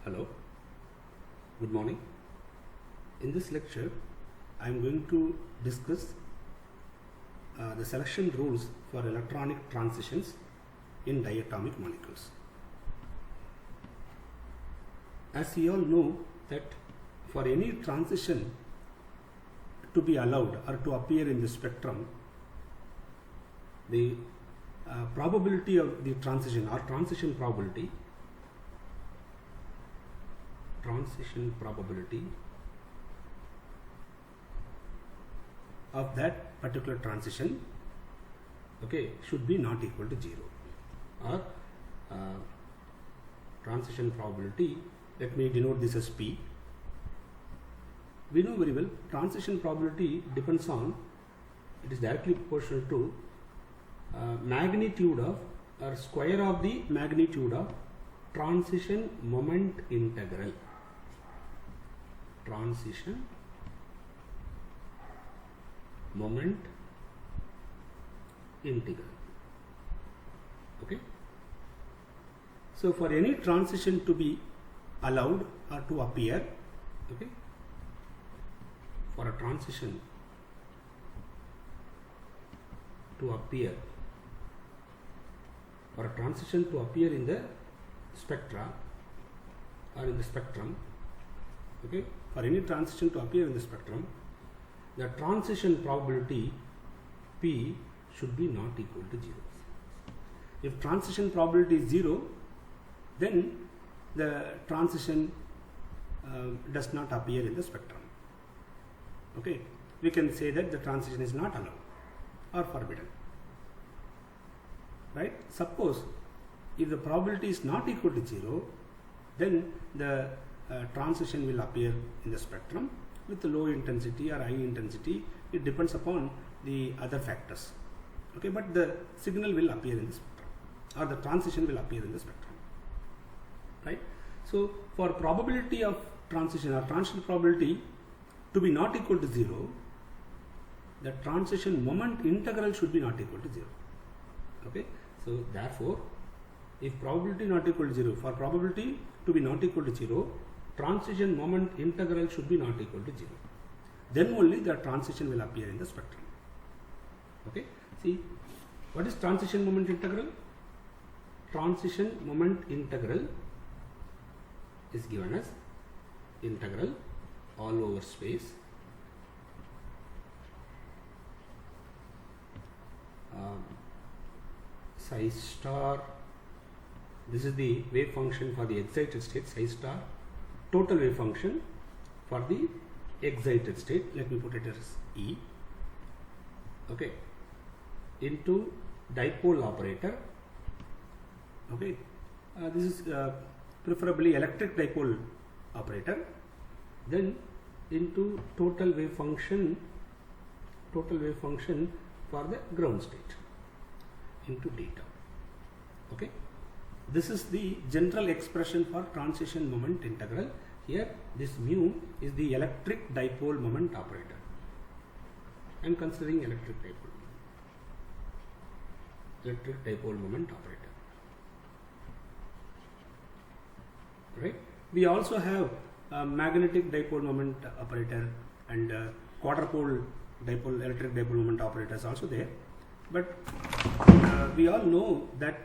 Hello, good morning. In this lecture, I am going to discuss the selection rules for electronic transitions in diatomic molecules. As you all know that for any transition to be allowed or to appear in the spectrum, the probability of the transition or transition probability of that particular transition should be not equal to 0, or transition probability, let me denote this as P. We know very well transition probability depends on, it is directly proportional to magnitude of or square of the magnitude of transition moment integral. Transition moment integral. Okay. So for any transition to be allowed or to appear, for a transition to appear, in the spectra or in the spectrum, for any transition to appear in the spectrum, the transition probability P should be not equal to 0. If transition probability is 0, then the transition does not appear in the spectrum. We can say that the transition is not allowed or forbidden. Right? Suppose if the probability is not equal to 0, then the transition will appear in the spectrum with low intensity or high intensity. It depends upon the other factors. But the signal will appear in the spectrum, or the transition will appear in the spectrum. Right? So for probability of transition or transition probability to be not equal to 0, the transition moment integral should be not equal to 0. So therefore, if probability not equal to 0, for probability to be not equal to 0, transition moment integral should be not equal to 0. Then only the transition will appear in the spectrum. See, what is transition moment integral? Transition moment integral is given as integral all over space psi star. This is the wave function for the excited state, psi star, total wave function for the excited state, let me put it as E, into dipole operator. This is preferably electric dipole operator, then into total wave function for the ground state, into data. This is the general expression for transition moment integral. Here this mu is the electric dipole moment operator. I am considering electric dipole moment operator. Right? We also have magnetic dipole moment operator and quadrupole dipole, electric dipole moment operators also there. But we all know that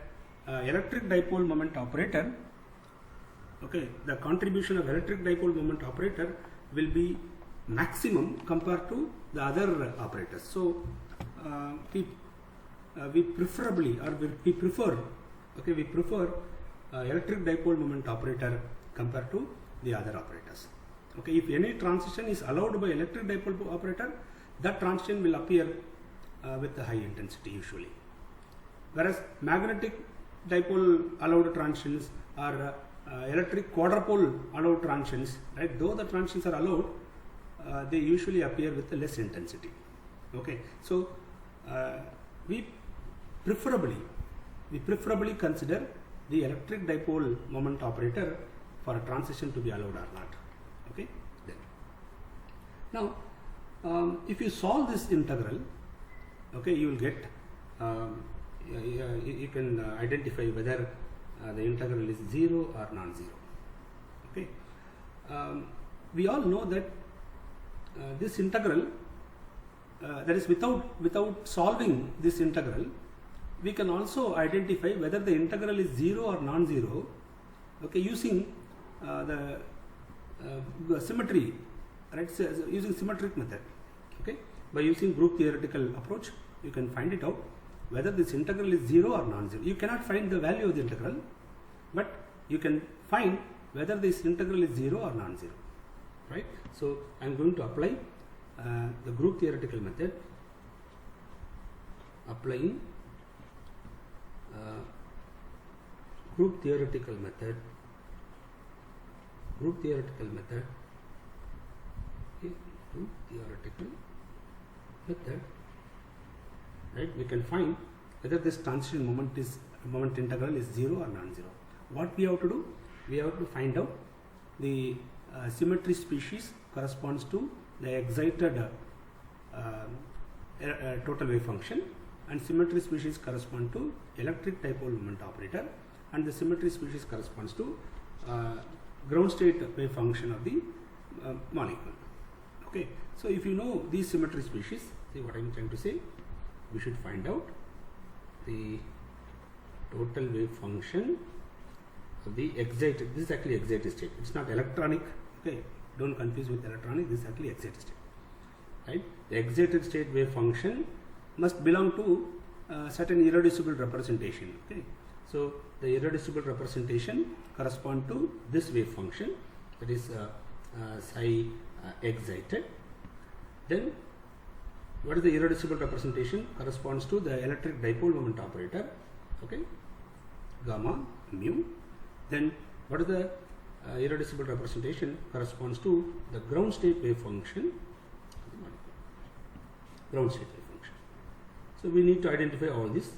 electric dipole moment operator, the contribution of electric dipole moment operator will be maximum compared to the other operators. So we prefer electric dipole moment operator compared to the other operators. If any transition is allowed by electric dipole operator, that transition will appear with a high intensity usually. Whereas magnetic dipole allowed transitions or electric quadrupole allowed transitions, right? Though the transitions are allowed, they usually appear with a less intensity. So we preferably consider the electric dipole moment operator for a transition to be allowed or not. Then. Now, if you solve this integral, you will get you can identify whether the integral is 0 or non-zero. we all know that this integral, that is without solving this integral, we can also identify whether the integral is 0 or non-zero, okay, using the symmetry, right? So using symmetric method, okay. By using group theoretical approach, you can find it out whether this integral is 0 or non-zero. You cannot find the value of the integral, but you can find whether this integral is 0 or non-zero, right? So I am going to apply the group theoretical method, applying group theoretical method, okay, group theoretical method, right? We can find whether this transition moment integral is 0 or non-zero. What we have to do? We have to find out the symmetry species corresponds to the excited total wave function, and symmetry species correspond to electric dipole moment operator, and the symmetry species corresponds to ground state wave function of the molecule. Okay, so if you know these symmetry species, see what I am trying to say, we should find out the total wave function of the excited. This is actually excited state. It's not electronic. Okay, don't confuse with electronic. This is actually excited state. Right? The excited state wave function must belong to certain irreducible representation. Okay, so the irreducible representation correspond to this wave function, that is psi excited. Then what is the irreducible representation? Corresponds to the electric dipole moment operator, okay, gamma mu. Then what is the irreducible representation? Corresponds to the ground state wave function, ground state wave function. So we need to identify all this,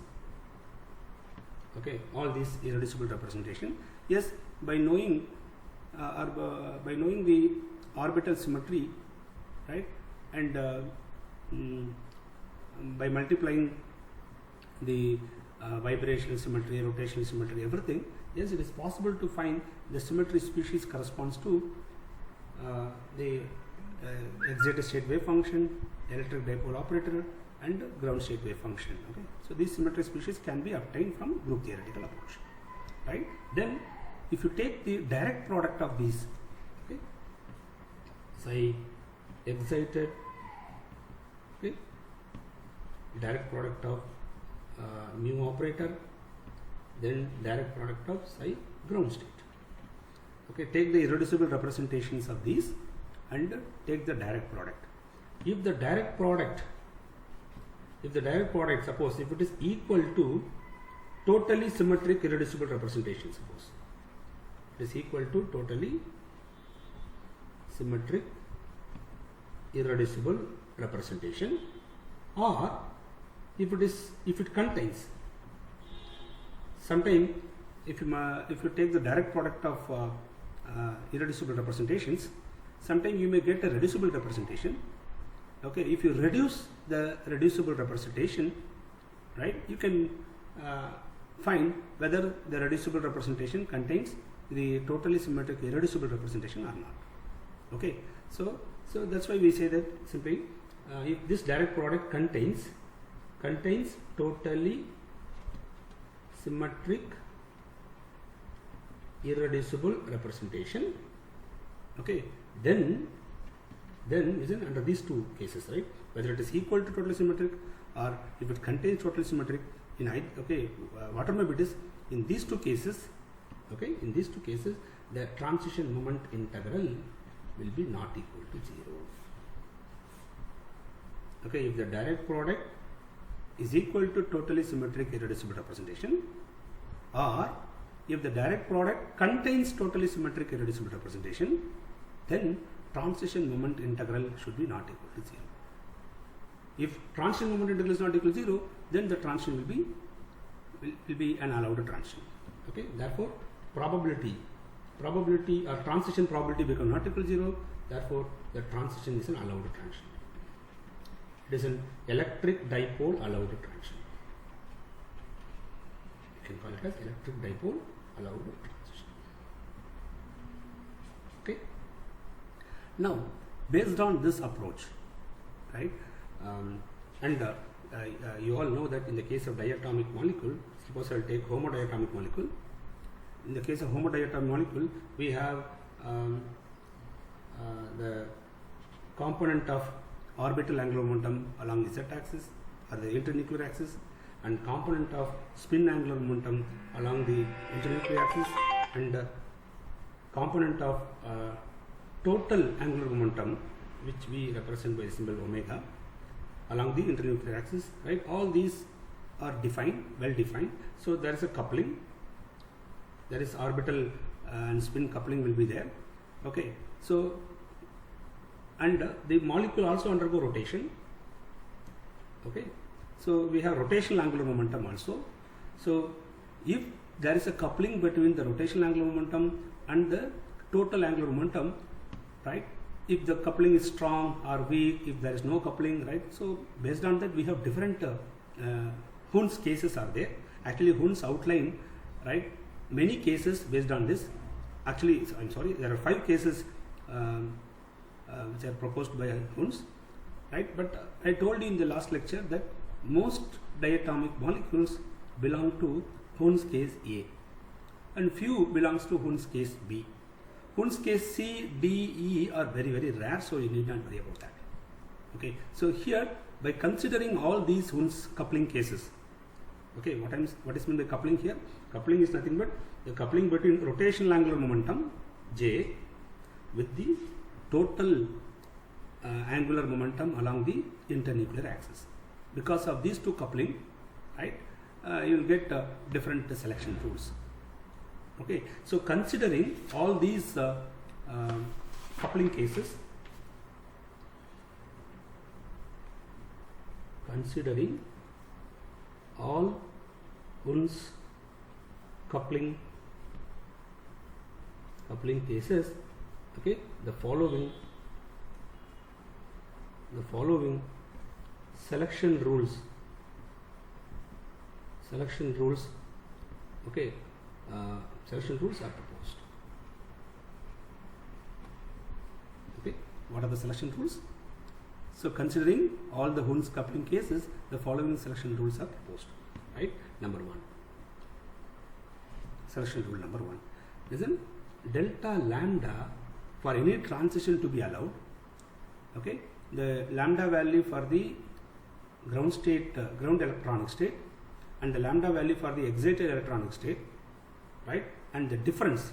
okay, all these irreducible representation. Yes, by knowing by knowing the orbital symmetry, right, and by multiplying the vibrational symmetry, rotational symmetry, everything, yes, it is possible to find the symmetry species corresponds to the excited state wave function, electric dipole operator, and ground state wave function. Okay, so these symmetry species can be obtained from group theoretical approach, right? Then, if you take the direct product of these, okay, psi excited, okay, direct product of mu operator, then direct product of psi ground state. Okay, take the irreducible representations of these and take the direct product. If the direct product, suppose if it is equal to totally symmetric irreducible representation, suppose it is equal to totally symmetric irreducible representation, or if it contains, sometime if you take the direct product of irreducible representations, sometime you may get a reducible representation. Okay, if you reduce the reducible representation, right, you can find whether the reducible representation contains the totally symmetric irreducible representation or not. Okay, so that's why we say that simply if this direct product contains totally symmetric irreducible representation, okay, then isn't under these two cases, right, whether it is equal to totally symmetric or if it contains totally symmetric, in okay, whatever may be it is, in these two cases, okay, in these two cases the transition moment integral will be not equal to 0. Okay, if the direct product is equal to totally symmetric irreducible representation, or if the direct product contains totally symmetric irreducible representation, then transition moment integral should be not equal to 0. If transition moment integral is not equal to 0, then the transition will be an allowed transition. Okay, therefore probability or transition probability become not equal to 0, therefore the transition is an allowed transition. It is an electric dipole allowed transition. You can call it as electric dipole allowed transition. Okay, Now, based on this approach, right, you all know that in the case of diatomic molecule, suppose I'll take homodiatomic molecule. In the case of homodiatomic molecule, we have the component of orbital angular momentum along the z-axis or the internuclear axis, and component of spin angular momentum along the internuclear axis, and component of total angular momentum, which we represent by the symbol omega, along the internuclear axis, right? All these are defined, well defined. So there is a coupling, there is orbital and spin coupling will be there. Okay, so and the molecule also undergo rotation. Okay, so we have rotational angular momentum also. So if there is a coupling between the rotational angular momentum and the total angular momentum, right? If the coupling is strong or weak, if there is no coupling, right? So based on that, we have different Hund's cases are there. Actually, Hund's outline, right, many cases based on this. Actually, I'm sorry, there are 5 cases which are proposed by Hund's, right? But I told you in the last lecture that most diatomic molecules belong to Hund's case A, and few belongs to Hund's case B. Hund's case C, D, E are very, very rare, so you need not worry about that. Okay, so here by considering all these Hund's coupling cases, okay, what is meant by coupling here? Coupling is nothing but the coupling between rotational angular momentum J with the total angular momentum along the internuclear axis. Because of these two coupling, right, you will get different selection rules. Okay, so considering all these coupling cases, considering all Hund's coupling cases, okay, the following selection rules, okay, selection rules are proposed. Okay, what are the selection rules? So considering all the Hund's coupling cases, the following selection rules are proposed. Right, number 1. Selection rule number 1. Listen, delta lambda for any transition to be allowed. Okay, the lambda value for the ground state, ground electronic state, and the lambda value for the excited electronic state, right? And the difference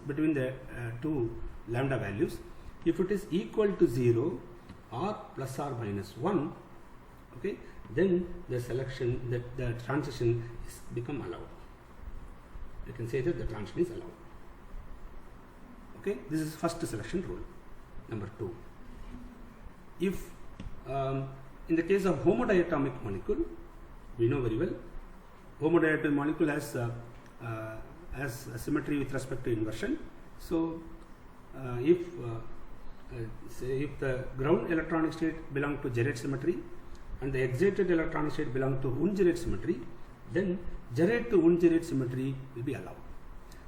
between the two lambda values, if it is equal to 0 or plus or minus 1, okay, then the selection, the transition is become allowed. You can say that the transition is allowed. Okay, this is first selection rule. Number 2, if in the case of homodiatomic molecule, we know very well, homodiatomic molecule has a symmetry with respect to inversion. So if the ground electronic state belong to Jureth symmetry and the excited electronic state belong to Unjureth symmetry, then Jureth to Unjureth symmetry will be allowed.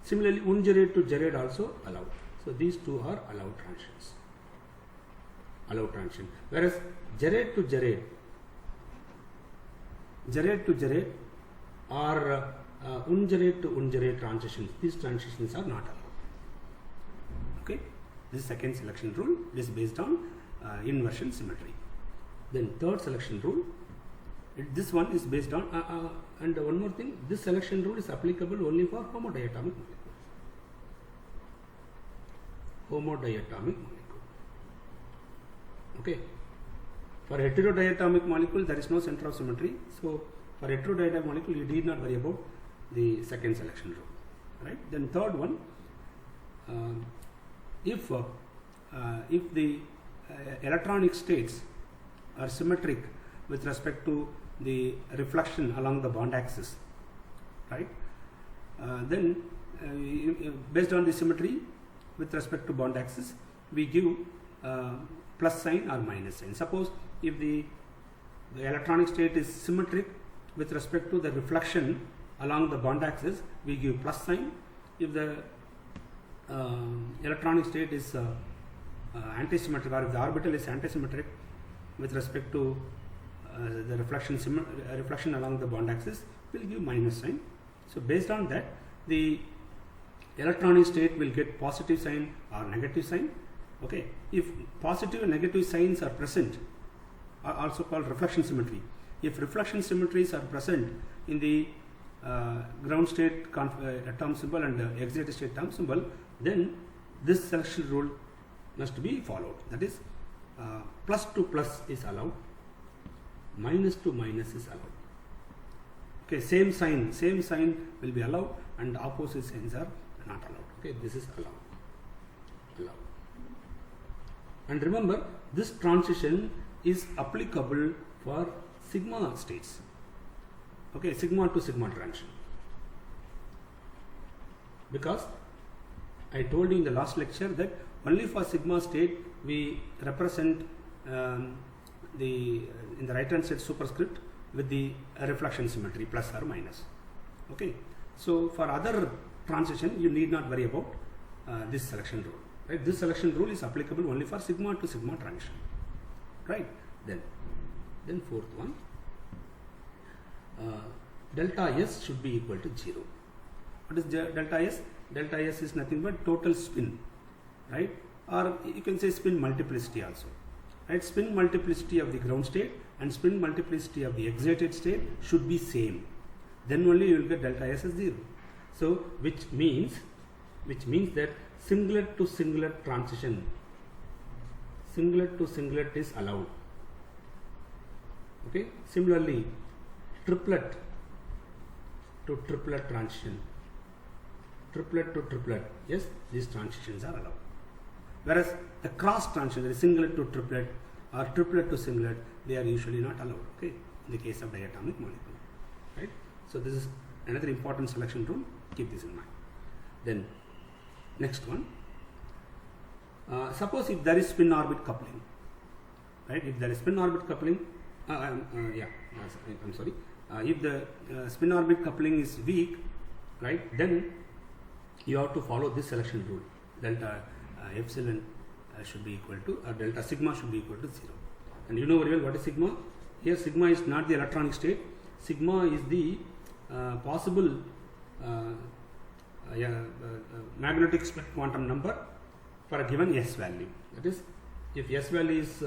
Similarly, Unjureth to Jureth also allowed. So these two are allowed transitions. Allowed transition. Whereas Jureth to Jureth or Unjureth to Unjureth transitions, these transitions are not allowed. Okay, this is second selection rule. This is based on inversion symmetry. Then third selection rule, this one is based on and one more thing, this selection rule is applicable only for homodiatomic molecule. Okay, for heterodiatomic molecule there is no center of symmetry, so for heterodiatomic molecule you need not worry about the second selection rule, right? Then third one, if the electronic states are symmetric with respect to the reflection along the bond axis, right, then based on the symmetry with respect to bond axis, we give plus sign or minus sign. Suppose if the electronic state is symmetric with respect to the reflection along the bond axis, we give plus sign. If the electronic state is antisymmetric, or if the orbital is antisymmetric with respect to the reflection along the bond axis, will give minus sign. So based on that, the electronic state will get positive sign or negative sign. Okay, if positive and negative signs are present, are also called reflection symmetry. If reflection symmetries are present in the ground state term symbol and excited state term symbol, then this selection rule must be followed. That is, plus to plus is allowed, minus to minus is allowed. Okay, same sign will be allowed, and opposite signs are not allowed. Okay, this is allowed. And remember, this transition is applicable for sigma states. Okay, sigma to sigma transition. Because I told you in the last lecture that only for sigma state we represent in the right hand side superscript with the reflection symmetry plus or minus. Okay, so for other transition you need not worry about this selection rule. Right? This selection rule is applicable only for sigma to sigma transition. Right? Then fourth one, delta S should be equal to 0. What is delta S? Delta S is nothing but total spin, right? Or you can say spin multiplicity also, right? Spin multiplicity of the ground state and spin multiplicity of the excited state should be same. Then only you will get delta S as 0. So which means that singlet to singlet transition, singlet to singlet is allowed. Okay. Similarly, triplet to triplet transition, triplet to triplet, yes, these transitions are allowed. Whereas the cross transition, that is singlet to triplet or triplet to singlet, they are usually not allowed. Okay, in the case of diatomic molecule, right? So this is another important selection rule. Keep this in mind. Then next one. Suppose if there is spin orbit coupling, right? If there is spin orbit coupling, I'm sorry. If the spin orbit coupling is weak, right? Then you have to follow this selection rule. Delta epsilon should be equal to, or delta sigma should be equal to 0. And you know very well what is sigma. Here sigma is not the electronic state. Sigma is the possible magnetic spin quantum number for a given S value. That is, if S value is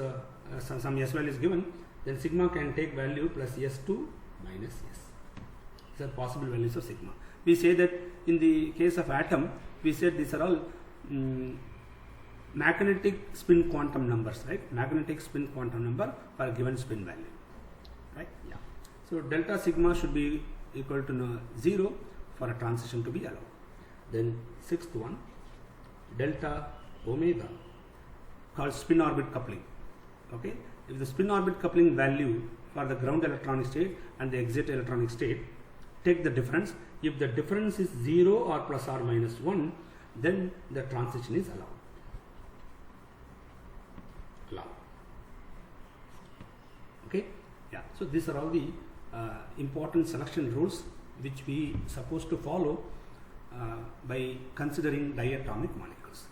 some S value is given, then sigma can take value plus S2 minus S. These are possible values of sigma. We say that in the case of atom, we said these are all magnetic spin quantum numbers, right? Magnetic spin quantum number for a given spin value, right? Yeah. So delta sigma should be equal to 0 for a transition to be allowed. Then sixth one, delta omega, called spin orbit coupling. Okay, if the spin orbit coupling value for the ground electronic state and the exit electronic state, take the difference. If the difference is 0 or plus or minus 1, then the transition is allowed. Okay, yeah. So these are all the important selection rules which we supposed to follow by considering diatomic molecules,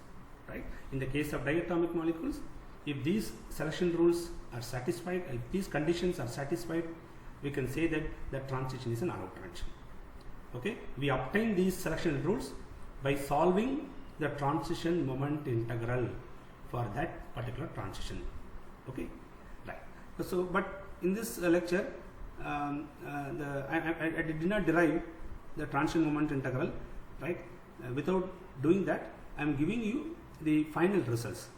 right? In the case of diatomic molecules, if these selection rules are satisfied, if these conditions are satisfied, we can say that the transition is an allowed transition. Okay, we obtain these selection rules by solving the transition moment integral for that particular transition. Okay, right. So, but in this lecture, I did not derive the transition moment integral, right? Without doing that, I am giving you the final results.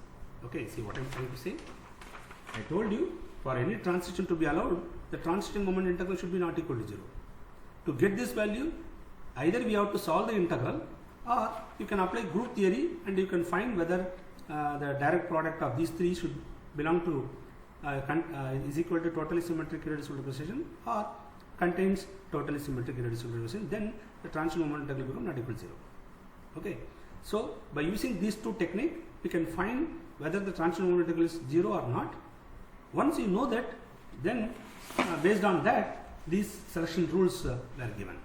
Okay, see what I am trying to say. I told you for any transition to be allowed, the transition moment integral should be not equal to 0. To get this value, either we have to solve the integral, or you can apply group theory and you can find whether the direct product of these three should belong to is equal to totally symmetric irreducible representation or contains totally symmetric irreducible representation. Then the transition moment integral becomes not equal to 0. Okay, so by using these two techniques, we can find whether the transition moment integral is 0 or not. Once you know that, then based on that, these selection rules were given.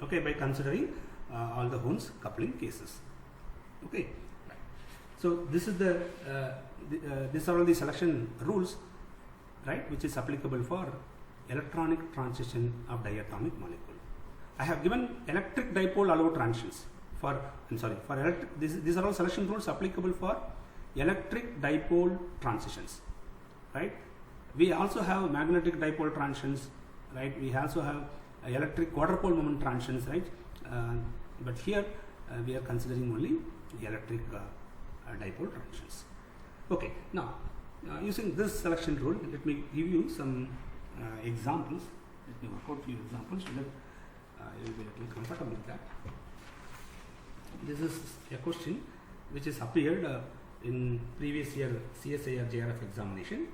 Okay, by considering all the Hund's coupling cases. Okay, right. So this is these are all the selection rules, right, which is applicable for electronic transition of diatomic molecule. I have given electric dipole allow transitions for electric. These are all selection rules applicable for electric dipole transitions, right? We also have magnetic dipole transitions, right? We also have electric quadrupole moment transitions, right? But here we are considering only electric dipole transitions. Okay, now using this selection rule, let me give you some examples. Let me work out few examples so that you will be a little comfortable with that. This is a question which is appeared in previous year CSIR JRF examination.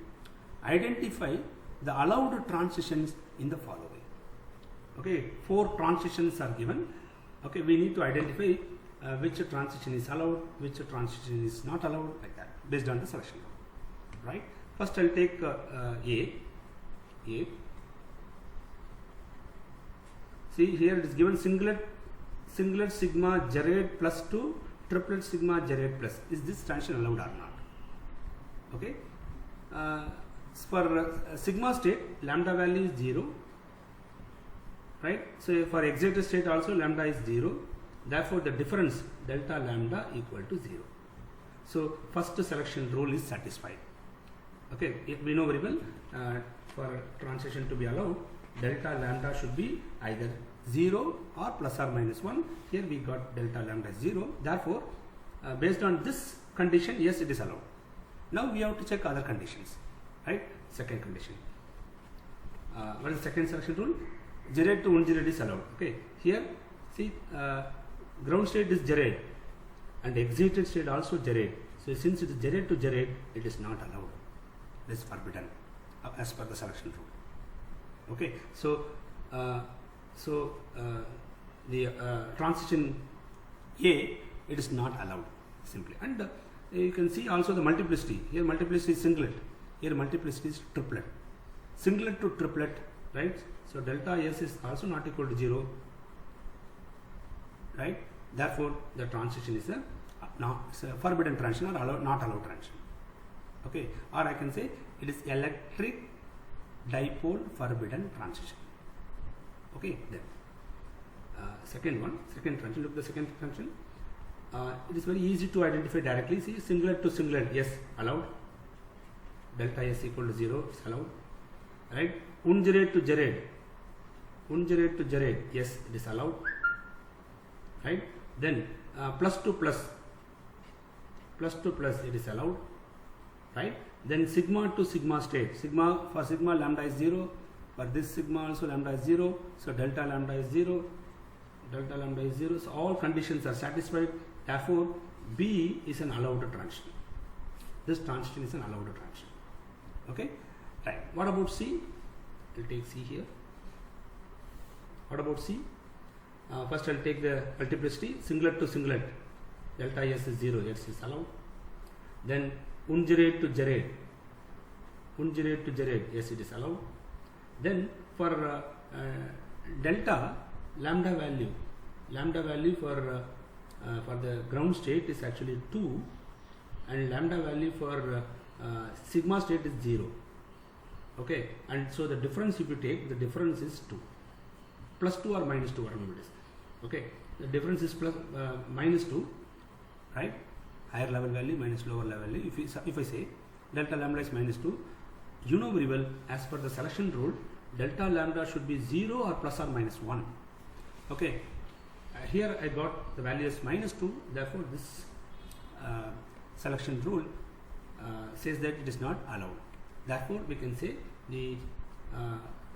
Identify the allowed transitions in the following. Okay, 4 transitions are given. Okay, we need to identify which transition is allowed, which transition is not allowed, like that, based on the selection rule, right? First, I'll take A. See, here it is given singlet sigma gerate plus 2 triplet sigma gerate plus. Is this transition allowed or not? Okay. For sigma state, lambda value is 0, right? So for excited state also lambda is 0. Therefore, the difference delta lambda equal to 0. So first selection rule is satisfied. Okay, we know very well for transition to be allowed, delta lambda should be either 0 or plus or minus 1. Here we got delta lambda 0. Therefore, based on this condition, yes, it is allowed. Now we have to check other conditions, right? Second condition. What is the second selection rule? Gerate to ungerate is allowed. Okay, here see ground state is gerate and excited state also gerate. So since it is gerate to gerate, it is not allowed. It is forbidden as per the selection rule. Okay, so the transition A, it is not allowed simply. And you can see also the multiplicity. Here multiplicity is singlet. Here multiplicity is triplet. Singlet to triplet, right? So delta S is also not equal to 0, right? Therefore, the transition is a forbidden transition or not allowed transition. Okay, or I can say it is electric dipole forbidden transition. Okay, then second transition. Look at the second transition. It is very easy to identify directly. See, singlet to singlet, yes, allowed. Delta S equal to 0 is allowed, right? Ungerate to gerate, yes, it is allowed, right? Then plus to plus, it is allowed, right? Then sigma to sigma state, for sigma lambda is 0, for this sigma also lambda is 0, so delta lambda is 0, so all conditions are satisfied. Therefore, B is an allowed transition. This transition is an allowed transition. Okay, right. What about C? I'll take C here. What about C? First, I'll take the multiplicity, singlet to singlet, delta S is 0, yes, is allowed. Then ungerate to gerate, yes, it is allowed. Then for delta, lambda value for the ground state is actually 2, and lambda value for sigma state is 0. Okay, and so the difference, if you take, the difference is 2, plus 2 or minus 2, whatever it is. Okay, the difference is plus minus 2, right? Higher level value minus lower level value. If I say delta lambda is minus 2, you know very well, as per the selection rule, delta lambda should be 0 or plus or minus 1. Okay, here I got the value as minus 2, therefore this selection rule says that it is not allowed. Therefore, we can say the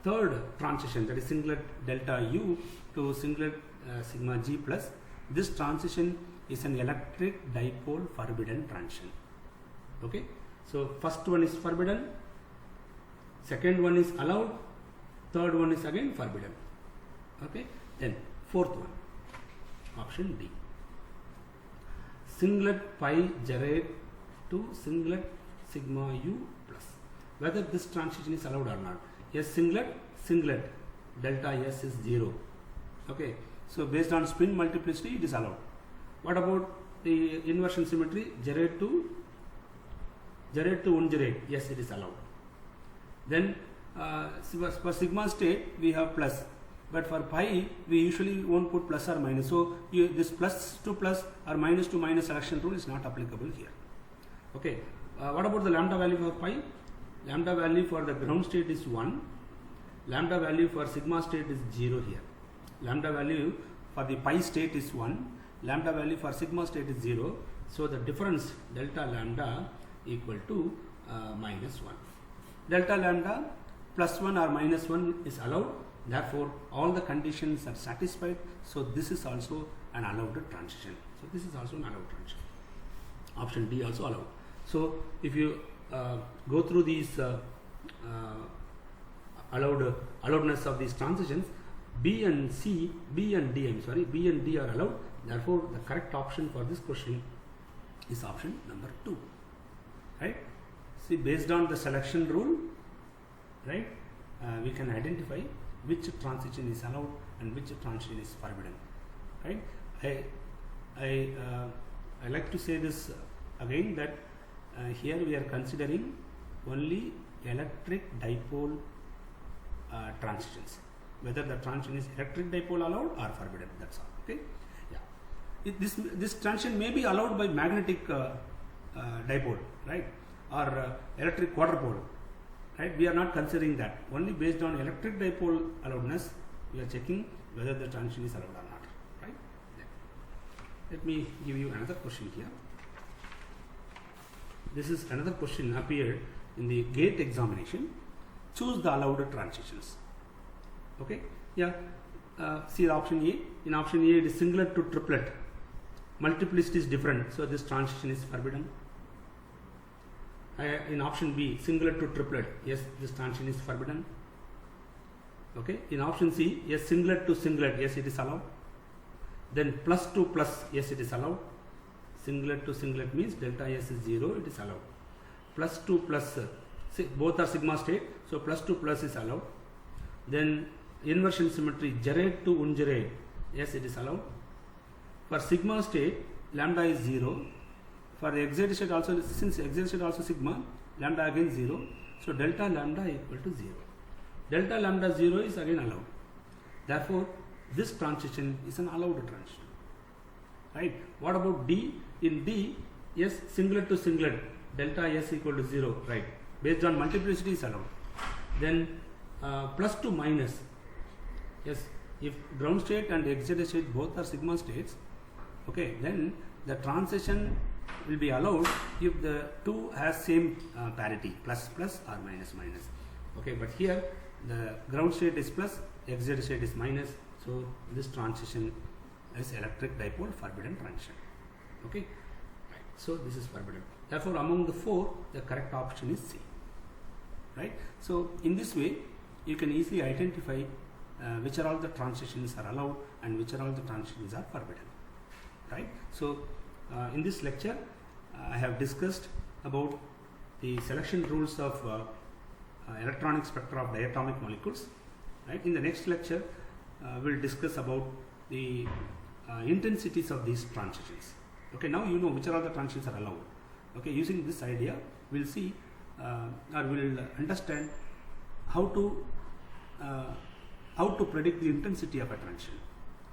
third transition, that is singlet delta U to singlet sigma G plus, this transition is an electric dipole forbidden transition. Okay, so first one is forbidden, second one is allowed, third one is again forbidden. Okay, then fourth one, option D, singlet pi gerate to singlet sigma U plus. Whether this transition is allowed or not. Yes, singlet, delta S is 0. Okay, so based on spin multiplicity, it is allowed. What about the inversion symmetry, Gerard to ungerade, yes, it is allowed. Then for sigma state we have plus, but for pi we usually won't put plus or minus. So this plus to plus or minus to minus selection rule is not applicable here. Okay. What about the lambda value for pi? Lambda value for the ground state is 1. Lambda value for sigma state is 0 here. Lambda value for the pi state is 1. Lambda value for sigma state is 0. So the difference delta lambda equal to minus 1. Delta lambda plus 1 or minus 1 is allowed. Therefore, all the conditions are satisfied. So this is also an allowed transition. So this is also an allowed transition. Option D also allowed. So if you go through these allowedness of these transitions, B and D are allowed. Therefore, the correct option for this question is option number 2. Right? See, based on the selection rule, right, we can identify which transition is allowed and which transition is forbidden. Right? I like to say this again, that here we are considering only electric dipole transitions. Whether the transition is electric dipole allowed or forbidden, that's all. Okay. Yeah. This transition may be allowed by magnetic dipole, right, or electric quadrupole. Right? We are not considering that. Only based on electric dipole allowedness, we are checking whether the transition is allowed or not. Right? Yeah. Let me give you another question here. This is another question appeared in the GATE examination. Choose the allowed transitions. Okay. Yeah. See the option A. In option A, it is singlet to triplet. Multiplicity is different, so this transition is forbidden. In option B, singlet to triplet, yes, this transition is forbidden. Okay. In option C, yes, singlet to singlet, yes, it is allowed. Then plus to plus, yes, it is allowed. Singlet to singlet means delta S is 0, it is allowed. Plus to plus, both are sigma state, so plus to plus is allowed. Then inversion symmetry, Gerard to ungerade, yes, it is allowed. For sigma state, lambda is 0. For the excited state also, since excited state also sigma, lambda again 0. So delta lambda equal to 0. Delta lambda 0 is again allowed. Therefore, this transition is an allowed transition. Right? What about D? In D, yes, singlet to singlet, delta S equal to 0, right? Based on multiplicity is allowed. Then plus to minus, yes, if ground state and excited state both are sigma states, okay, then the transition will be allowed if the two has same parity, plus plus or minus minus. Okay, but here the ground state is plus, excited state is minus, so this transition is electric dipole forbidden transition. Okay, right. So this is forbidden. Therefore, among the 4, the correct option is C. Right. So in this way, you can easily identify which are all the transitions are allowed and which are all the transitions are forbidden. Right. So in this lecture, I have discussed about the selection rules of electronic spectra of diatomic molecules. Right. In the next lecture, we'll discuss about the intensities of these transitions. Okay, now you know which are all the transitions are allowed. Okay, using this idea, we'll see or we'll understand how to predict the intensity of a transition.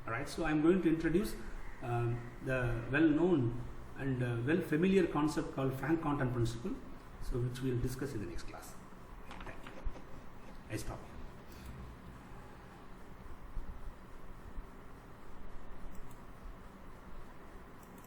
All right, so I'm going to introduce the well-known and well-familiar concept called Frank-Contant principle, so which we'll discuss in the next class. Thank you. I stop.